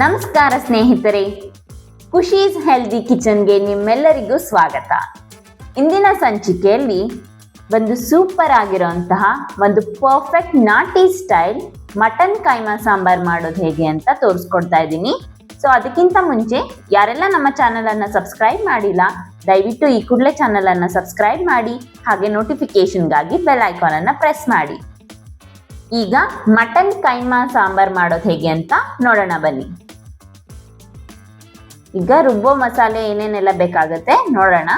ನಮಸ್ಕಾರ ಸ್ನೇಹಿತರೆ, ಖುಷೀಸ್ ಹೆಲ್ದಿ ಕಿಚನ್ಗೆ ನಿಮ್ಮೆಲ್ಲರಿಗೂ ಸ್ವಾಗತ. ಇಂದಿನ ಸಂಚಿಕೆಯಲ್ಲಿ ಒಂದು ಸೂಪರ್ ಆಗಿರುವಂತಹ ಒಂದು ಪರ್ಫೆಕ್ಟ್ ನಾಟಿ ಸ್ಟೈಲ್ ಮಟನ್ ಕೈಮಾ ಸಾಂಬಾರ್ ಮಾಡೋದು ಹೇಗೆ ಅಂತ ತೋರಿಸ್ಕೊಡ್ತಾ ಇದ್ದೀನಿ. ಸೊ ಅದಕ್ಕಿಂತ ಮುಂಚೆ ಯಾರೆಲ್ಲ ನಮ್ಮ ಚಾನಲ್ ಅನ್ನ ಸಬ್ಸ್ಕ್ರೈಬ್ ಮಾಡಿಲ್ಲ, ದಯವಿಟ್ಟು ಈ ಕೂಡಲೇ ಚಾನಲ್ ಅನ್ನ ಸಬ್ಸ್ಕ್ರೈಬ್ ಮಾಡಿ, ಹಾಗೆ ನೋಟಿಫಿಕೇಶನ್ಗಾಗಿ ಬೆಲ್ ಐಕಾನ್ ಅನ್ನ ಪ್ರೆಸ್ ಮಾಡಿ. ಈಗ ಮಟನ್ ಕೈಮಾ ಸಾಂಬಾರ್ ಮಾಡೋದು ಹೇಗೆ ಅಂತ ನೋಡೋಣ ಬನ್ನಿ. ಈಗ ರುಬ್ಬೋ ಮಸಾಲೆ ಏನೇನೆಲ್ಲ ಬೇಕಾಗುತ್ತೆ ನೋಡೋಣ.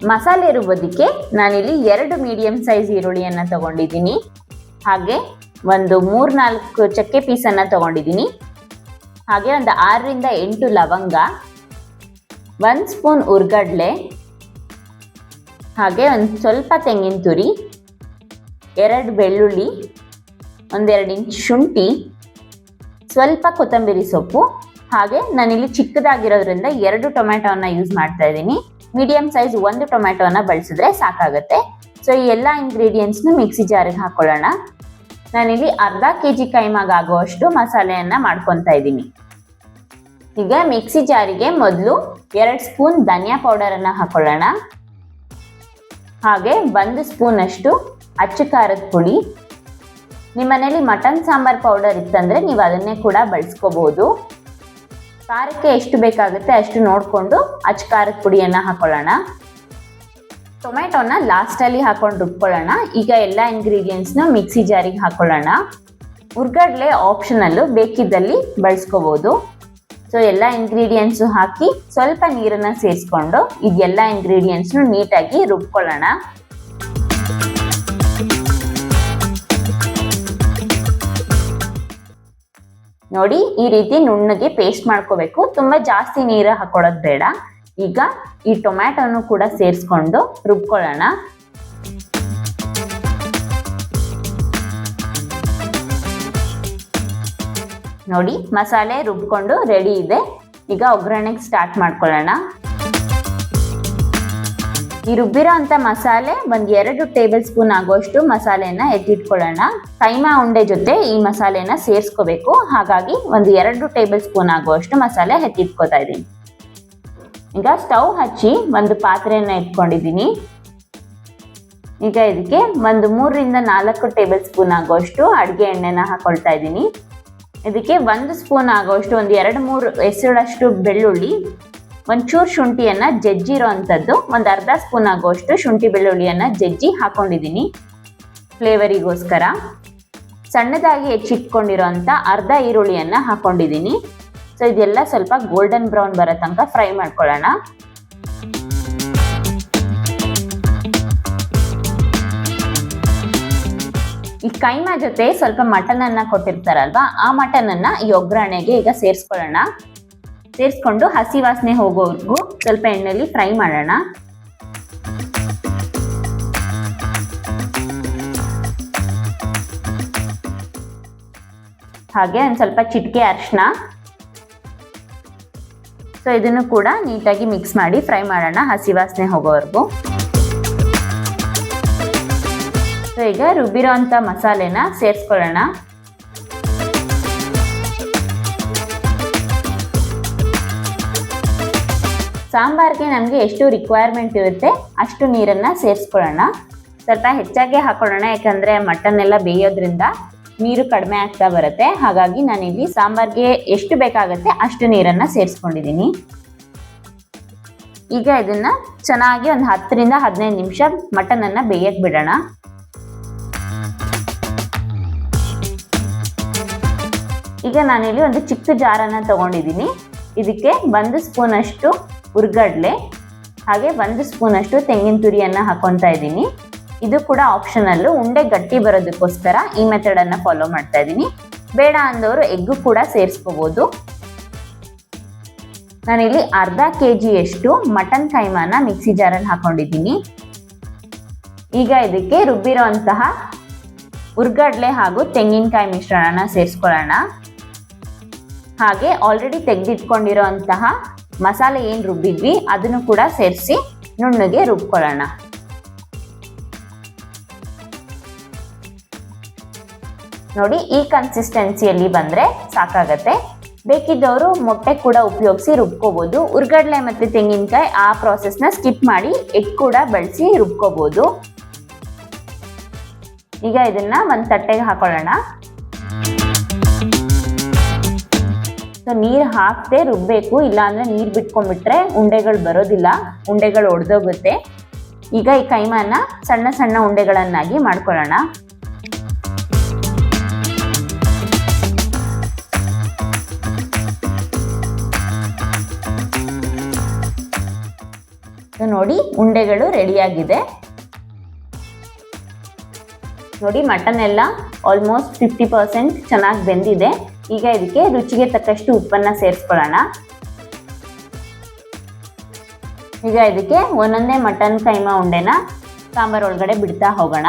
ಮಸಾಲೆ ರುಬ್ಬೋದಕ್ಕೆ ನಾನಿಲ್ಲಿ 2 ಮೀಡಿಯಂ ಸೈಜ್ ಈರುಳ್ಳಿಯನ್ನು ತಗೊಂಡಿದ್ದೀನಿ, ಹಾಗೆ ಒಂದು 3-4 ಚಕ್ಕೆ ಪೀಸನ್ನು ತಗೊಂಡಿದ್ದೀನಿ, ಹಾಗೆ ಒಂದು 6ರಿಂದ 8 ಲವಂಗ, 1 ಸ್ಪೂನ್ ಉರ್ಗಡ್ಲೆ, ಹಾಗೆ ಒಂದು ಸ್ವಲ್ಪ ತೆಂಗಿನ ತುರಿ, 2 ಬೆಳ್ಳುಳ್ಳಿ, 1-2 ಇಂಚ್ ಶುಂಠಿ, ಸ್ವಲ್ಪ ಕೊತ್ತಂಬರಿ ಸೊಪ್ಪು, ಹಾಗೆ ನಾನಿಲ್ಲಿ ಚಿಕ್ಕದಾಗಿರೋದ್ರಿಂದ 2 ಟೊಮ್ಯಾಟೋನ ಯೂಸ್ ಮಾಡ್ತಾ ಇದ್ದೀನಿ. ಮೀಡಿಯಂ ಸೈಜ್ 1 ಟೊಮ್ಯಾಟೋನ ಬಳಸಿದ್ರೆ ಸಾಕಾಗುತ್ತೆ. ಸೊ ಈ ಎಲ್ಲ ಇಂಗ್ರೀಡಿಯೆಂಟ್ಸ್ನ ಮಿಕ್ಸಿ ಜಾರಿಗೆ ಹಾಕೊಳ್ಳೋಣ. ನಾನಿಲ್ಲಿ ಅರ್ಧ kg ಕೈಮಾಗುವಷ್ಟು ಮಸಾಲೆಯನ್ನ ಮಾಡ್ಕೊತಾ ಇದ್ದೀನಿ. ಈಗ ಮಿಕ್ಸಿ ಜಾರಿಗೆ ಮೊದಲು 2 ಸ್ಪೂನ್ ಧನಿಯಾ ಪೌಡರ್ ಅನ್ನ ಹಾಕೊಳ್ಳೋಣ, ಹಾಗೆ 1 ಸ್ಪೂನ್ ಅಷ್ಟು ಅಚ್ಚ ಖಾರದ ಪುಡಿ. ನಿಮ್ಮ ಮನೇಲಿ ಮಟನ್ ಸಾಂಬಾರ್ ಪೌಡರ್ ಇತ್ತಂದ್ರೆ ನೀವು ಅದನ್ನೇ ಕೂಡ ಬಳಸ್ಕೋಬಹುದು. ಖಾರಕ್ಕೆ ಎಷ್ಟು ಬೇಕಾಗುತ್ತೆ ಅಷ್ಟು ನೋಡಿಕೊಂಡು ಅಚ್ಚ ಖಾರದ ಪುಡಿಯನ್ನು ಹಾಕೊಳ್ಳೋಣ. ಟೊಮೆಟೊನ ಲಾಸ್ಟಲ್ಲಿ ಹಾಕೊಂಡು ರುಬ್ಕೊಳ್ಳೋಣ. ಈಗ ಎಲ್ಲ ಇಂಗ್ರೀಡಿಯೆಂಟ್ಸ್ನ ಮಿಕ್ಸಿ ಜಾರಿಗೆ ಹಾಕೊಳ್ಳೋಣ. ಉರ್ಗಡ್ಲೆ ಆಪ್ಷನಲ್ಲು, ಬೇಕಿದ್ದಲ್ಲಿ ಬಳಸ್ಕೋಬಹುದು. ಸೊ ಎಲ್ಲ ಇಂಗ್ರೀಡಿಯೆಂಟ್ಸು ಹಾಕಿ ಸ್ವಲ್ಪ ನೀರನ್ನು ಸೇರಿಸ್ಕೊಂಡು ಇದೆಲ್ಲ ಇಂಗ್ರೀಡಿಯೆಂಟ್ಸ್ನು ನೀಟಾಗಿ ರುಬ್ಕೊಳ್ಳೋಣ. ನೋಡಿ, ಈ ರೀತಿ ನುಣ್ಣಗೆ ಪೇಸ್ಟ್ ಮಾಡ್ಕೋಬೇಕು. ತುಂಬಾ ಜಾಸ್ತಿ ನೀರು ಹಾಕೊಳ್ಳೋದು ಬೇಡ. ಈಗ ಈ ಟೊಮ್ಯಾಟೋನು ಕೂಡ ಸೇರಿಸ್ಕೊಂಡು ರುಬ್ಕೊಳ್ಳೋಣ. ನೋಡಿ, ಮಸಾಲೆ ರುಬ್ಕೊಂಡು ರೆಡಿ ಇದೆ. ಈಗ ಒಗ್ಗರಣೆಗೆ ಸ್ಟಾರ್ಟ್ ಮಾಡ್ಕೊಳ್ಳೋಣ. ಈ ರುಬ್ಬಿರೋ ಅಂತ ಮಸಾಲೆ ಒಂದು 2 ಟೇಬಲ್ ಸ್ಪೂನ್ ಆಗುವಷ್ಟು ಮಸಾಲೆನ ಎತ್ತಿಟ್ಕೊಳ್ಳೋಣ. ಕೈಮಾ ಉಂಡೆ ಜೊತೆ ಈ ಮಸಾಲೆನ ಸೇರಿಸ್ಕೋಬೇಕು, ಹಾಗಾಗಿ ಒಂದು 2 ಟೇಬಲ್ ಸ್ಪೂನ್ ಆಗುವಷ್ಟು ಮಸಾಲೆ ಎತ್ತಿಟ್ಕೋತಾ ಇದ್ದೀನಿ. ಈಗ ಸ್ಟವ್ ಹಚ್ಚಿ ಒಂದು ಪಾತ್ರೆಯನ್ನ ಇಟ್ಕೊಂಡಿದ್ದೀನಿ. ಈಗ ಇದಕ್ಕೆ ಒಂದು 3ರಿಂದ 4 ಟೇಬಲ್ ಸ್ಪೂನ್ ಆಗುವಷ್ಟು ಅಡುಗೆ ಎಣ್ಣೆನ ಹಾಕೊಳ್ತಾ ಇದ್ದೀನಿ. ಇದಕ್ಕೆ 1 ಸ್ಪೂನ್ ಆಗುವಷ್ಟು, ಒಂದು 2-3 ಎಸಳಷ್ಟು ಬೆಳ್ಳುಳ್ಳಿ, ಒಂಚೂರು ಶುಂಠಿಯನ್ನ ಜಜ್ಜಿರೋ ಅಂಥದ್ದು, ಒಂದು ಅರ್ಧ ಸ್ಪೂನ್ ಆಗುವಷ್ಟು ಶುಂಠಿ ಬೆಳ್ಳುಳ್ಳಿಯನ್ನ ಜಜ್ಜಿ ಹಾಕೊಂಡಿದ್ದೀನಿ ಫ್ಲೇವರಿಗೋಸ್ಕರ. ಸಣ್ಣದಾಗಿ ಹೆಚ್ಚಿಟ್ಕೊಂಡಿರೋ ಅಂಥ ಅರ್ಧ ಈರುಳ್ಳಿಯನ್ನ ಹಾಕೊಂಡಿದ್ದೀನಿ. ಸೊ ಇದೆಲ್ಲ ಸ್ವಲ್ಪ ಗೋಲ್ಡನ್ ಬ್ರೌನ್ ಬರೋ ತನಕ ಫ್ರೈ ಮಾಡ್ಕೊಳ್ಳೋಣ. ಈ ಕೈಮಾ ಜೊತೆ ಸ್ವಲ್ಪ ಮಟನ್ ಅನ್ನ ಕೊಟ್ಟಿರ್ತಾರಲ್ವಾ, ಆ ಮಟನ್ ಅನ್ನ ಈ ಒಗ್ಗರಣೆಗೆ ಈಗ ಸೇರಿಸ್ಕೊಳ್ಳೋಣ. ಸೇರಿಸ್ಕೊಂಡು ಹಸಿ ವಾಸನೆ ಹೋಗೋವರೆಗೂ ಸ್ವಲ್ಪ ಎಣ್ಣೆಯಲ್ಲಿ ಫ್ರೈ ಮಾಡೋಣ. ಹಾಗೆ ಒಂದು ಸ್ವಲ್ಪ ಚಿಟಿಕೆ ಅರಿಶಿನ. ಸೊ ಇದನ್ನು ಕೂಡ ನೀಟಾಗಿ ಮಿಕ್ಸ್ ಮಾಡಿ ಫ್ರೈ ಮಾಡೋಣ ಹಸಿ ವಾಸನೆ ಹೋಗೋವರೆಗೂ. ಸೊ ಈಗ ರುಬ್ಬಿರೋ ಅಂಥ ಮಸಾಲೆನ ಸೇರಿಸ್ಕೊಳ್ಳೋಣ. ಸಾಂಬಾರ್ಗೆ ನಮಗೆ ಎಷ್ಟು ರಿಕ್ವೈರ್ಮೆಂಟ್ ಇರುತ್ತೆ ಅಷ್ಟು ನೀರನ್ನು ಸೇರಿಸ್ಕೊಳ್ಳೋಣ. ಸ್ವಲ್ಪ ಹೆಚ್ಚಾಗಿ ಹಾಕೊಳ್ಳೋಣ, ಯಾಕಂದರೆ ಮಟನ್ ಎಲ್ಲ ಬೇಯೋದ್ರಿಂದ ನೀರು ಕಡಿಮೆ ಆಗ್ತಾ ಬರುತ್ತೆ. ಹಾಗಾಗಿ ನಾನಿಲ್ಲಿ ಸಾಂಬಾರ್ಗೆ ಎಷ್ಟು ಬೇಕಾಗುತ್ತೆ ಅಷ್ಟು ನೀರನ್ನು ಸೇರಿಸ್ಕೊಂಡಿದ್ದೀನಿ. ಈಗ ಇದನ್ನು ಚೆನ್ನಾಗಿ ಒಂದು 10ರಿಂದ 15 ನಿಮಿಷ ಮಟನನ್ನು ಬೇಯಕ್ಕೆ ಬಿಡೋಣ. ಈಗ ನಾನಿಲ್ಲಿ ಒಂದು ಚಿಕ್ಕ ಜಾರನ್ನು ತಗೊಂಡಿದ್ದೀನಿ. ಇದಕ್ಕೆ 1 ಸ್ಪೂನ್ ಅಷ್ಟು ಉರ್ಗಡ್ಲೆ, ಹಾಗೆ 1 ಸ್ಪೂನ್ ಅಷ್ಟು ತೆಂಗಿನ ತುರಿಯನ್ನು ಹಾಕೊತಾ ಇದ್ದೀನಿ. ಇದು ಕೂಡ ಆಪ್ಷನಲ್ಲು, ಉಂಡೆ ಗಟ್ಟಿ ಬರೋದಕ್ಕೋಸ್ಕರ ಈ ಮೆಥಡನ್ನು ಫಾಲೋ ಮಾಡ್ತಾ ಇದ್ದೀನಿ. ಬೇಡ ಅಂದವರು ಎಗ್ಗು ಕೂಡ ಸೇರಿಸ್ಕೋಬೋದು. ನಾನಿಲ್ಲಿ ಅರ್ಧ kgಯಷ್ಟು ಮಟನ್ ಕೈಮಾನ ಮಿಕ್ಸಿ ಜಾರಲ್ಲಿ ಹಾಕೊಂಡಿದ್ದೀನಿ. ಈಗ ಇದಕ್ಕೆ ರುಬ್ಬಿರೋ ಅಂತಹ ಉರ್ಗಡ್ಲೆ ಹಾಗೂ ತೆಂಗಿನಕಾಯಿ ಮಿಶ್ರಣನ ಸೇರಿಸ್ಕೊಳ್ಳೋಣ. ಹಾಗೆ ಆಲ್ರೆಡಿ ತೆಗೆದಿಟ್ಕೊಂಡಿರೋ ಅಂತಹ ಮಸಾಲೆ ಏನು ರುಬ್ಬಿದ್ವಿ ಅದನ್ನು ಕೂಡ ಸೇರಿಸಿ ನುಣ್ಣಗೆ ರುಬ್ಕೊಳ್ಳೋಣ. ನೋಡಿ, ಈ ಕನ್ಸಿಸ್ಟೆನ್ಸಿಯಲ್ಲಿ ಬಂದರೆ ಸಾಕಾಗತ್ತೆ. ಬೇಕಿದ್ದವರು ಮೊಟ್ಟೆ ಕೂಡ ಉಪಯೋಗಿಸಿ ರುಬ್ಕೋಬಹುದು. ಉರ್ಗಡ್ಲೆ ಮತ್ತು ತೆಂಗಿನಕಾಯಿ ಆ ಪ್ರಾಸೆಸ್ನ ಸ್ಕಿಪ್ ಮಾಡಿ ಎಗ್ ಕೂಡ ಬಳಸಿ ರುಬ್ಕೋಬಹುದು. ಈಗ ಇದನ್ನ ಒಂದು ತಟ್ಟೆಗೆ ಹಾಕೊಳ್ಳೋಣ. ಸೊ ನೀರು ಹಾಕದೆ ರುಬ್ಬೇಕು, ಇಲ್ಲಾಂದ್ರೆ ನೀರು ಬಿಟ್ಕೊಂಡ್ಬಿಟ್ರೆ ಉಂಡೆಗಳು ಬರೋದಿಲ್ಲ, ಉಂಡೆಗಳು ಒಡೆದೋಗುತ್ತೆ. ಈಗ ಈ ಕೈಮಾನ ಸಣ್ಣ ಸಣ್ಣ ಉಂಡೆಗಳನ್ನಾಗಿ ಮಾಡ್ಕೊಳ್ಳೋಣ. ನೋಡಿ ಉಂಡೆಗಳು ರೆಡಿಯಾಗಿದೆ. ನೋಡಿ ಮಟನ್ ಎಲ್ಲ ಆಲ್ಮೋಸ್ಟ್ 50% ಚೆನ್ನಾಗಿ ಬೆಂದಿದೆ. ಈಗ ಇದಕ್ಕೆ ರುಚಿಗೆ ತಕ್ಕಷ್ಟು ಉಪ್ಪನ್ನ ಸೇರಿಸ್ಕೊಳ್ಳೋಣ. ಈಗ ಇದಕ್ಕೆ ಒಂದೊಂದೇ ಮಟನ್ ಕೈಮಾ ಉಂಡೆನ ಸಾಂಬಾರ್ ಒಳಗಡೆ ಬಿಡ್ತಾ ಹೋಗೋಣ.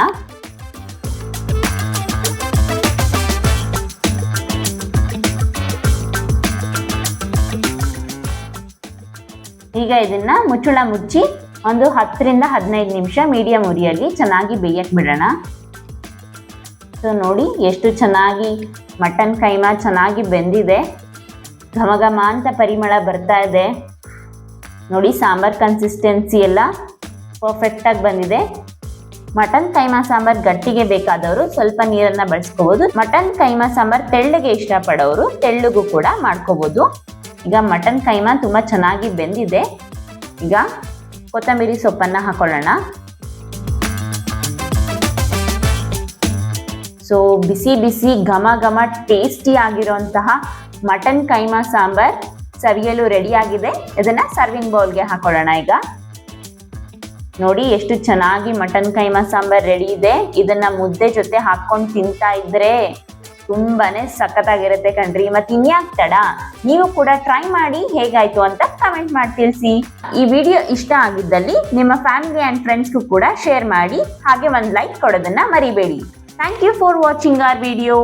ಈಗ ಇದನ್ನ ಮುಚ್ಚಳ ಮುಚ್ಚಿ ಒಂದು 10 ರಿಂದ 15 ನಿಮಿಷ ಮೀಡಿಯಂ ಉರಿಯಲ್ಲಿ ಚೆನ್ನಾಗಿ ಬೇಯಕ್ಕೆ ಬಿಡೋಣ. ಸೊ ನೋಡಿ ಎಷ್ಟು ಚೆನ್ನಾಗಿ ಮಟನ್ ಕೈಮಾ ಚೆನ್ನಾಗಿ ಬೆಂದಿದೆ, ಘಮ ಘಮ ಅಂತ ಪರಿಮಳ ಬರ್ತಾ ಇದೆ. ನೋಡಿ ಸಾಂಬಾರ್ ಕನ್ಸಿಸ್ಟೆನ್ಸಿ ಎಲ್ಲ ಪರ್ಫೆಕ್ಟಾಗಿ ಬಂದಿದೆ. ಮಟನ್ ಕೈಮಾ ಸಾಂಬಾರ್ ಗಟ್ಟಿಗೆ ಬೇಕಾದವರು ಸ್ವಲ್ಪ ನೀರನ್ನು ಬಳಸ್ಕೋಬೋದು. ಮಟನ್ ಕೈಮಾ ಸಾಂಬಾರ್ ತೆಳ್ಳಗೆ ಇಷ್ಟಪಡೋರು ತೆಳ್ಳಗೂ ಕೂಡ ಮಾಡ್ಕೋಬೋದು. ಈಗ ಮಟನ್ ಕೈಮಾ ತುಂಬ ಚೆನ್ನಾಗಿ ಬೆಂದಿದೆ. ಈಗ ಕೊತ್ತಂಬರಿ ಸೊಪ್ಪನ್ನು ಹಾಕೊಳ್ಳೋಣ. ಸೊ ಬಿಸಿ ಬಿಸಿ ಘಮ ಘಮ ಟೇಸ್ಟಿ ಆಗಿರೋಂತಹ ಮಟನ್ ಕೈಮಾ ಸಾಂಬಾರ್ ಸವಿಯಲು ರೆಡಿ ಆಗಿದೆ. ಇದನ್ನ ಸರ್ವಿಂಗ್ ಬೌಲ್ಗೆ ಹಾಕೊಳ್ಳೋಣ. ಈಗ ನೋಡಿ ಎಷ್ಟು ಚೆನ್ನಾಗಿ ಮಟನ್ ಕೈಮಾ ಸಾಂಬಾರ್ ರೆಡಿ ಇದೆ. ಇದನ್ನ ಮುದ್ದೆ ಜೊತೆ ಹಾಕೊಂಡು ತಿಂತಾ ಇದ್ರೆ ತುಂಬಾನೇ ಸಖತ್ತಾಗಿರುತ್ತೆ ಕಣ್ರಿ. ಮತ್ತೆ ಇನ್ಯಾಕ್ ತಡ, ನೀವು ಕೂಡ ಟ್ರೈ ಮಾಡಿ ಹೇಗಾಯ್ತು ಅಂತ ಕಮೆಂಟ್ ಮಾಡಿ ತಿಳಿಸಿ. ಈ ವಿಡಿಯೋ ಇಷ್ಟ ಆಗಿದ್ದಲ್ಲಿ ನಿಮ್ಮ ಫ್ಯಾಮಿಲಿ ಅಂಡ್ ಫ್ರೆಂಡ್ಸ್ಗೂ ಕೂಡ ಶೇರ್ ಮಾಡಿ, ಹಾಗೆ ಒಂದು ಲೈಕ್ ಕೊಡೋದನ್ನ ಮರಿಬೇಡಿ. Thank you for watching our video.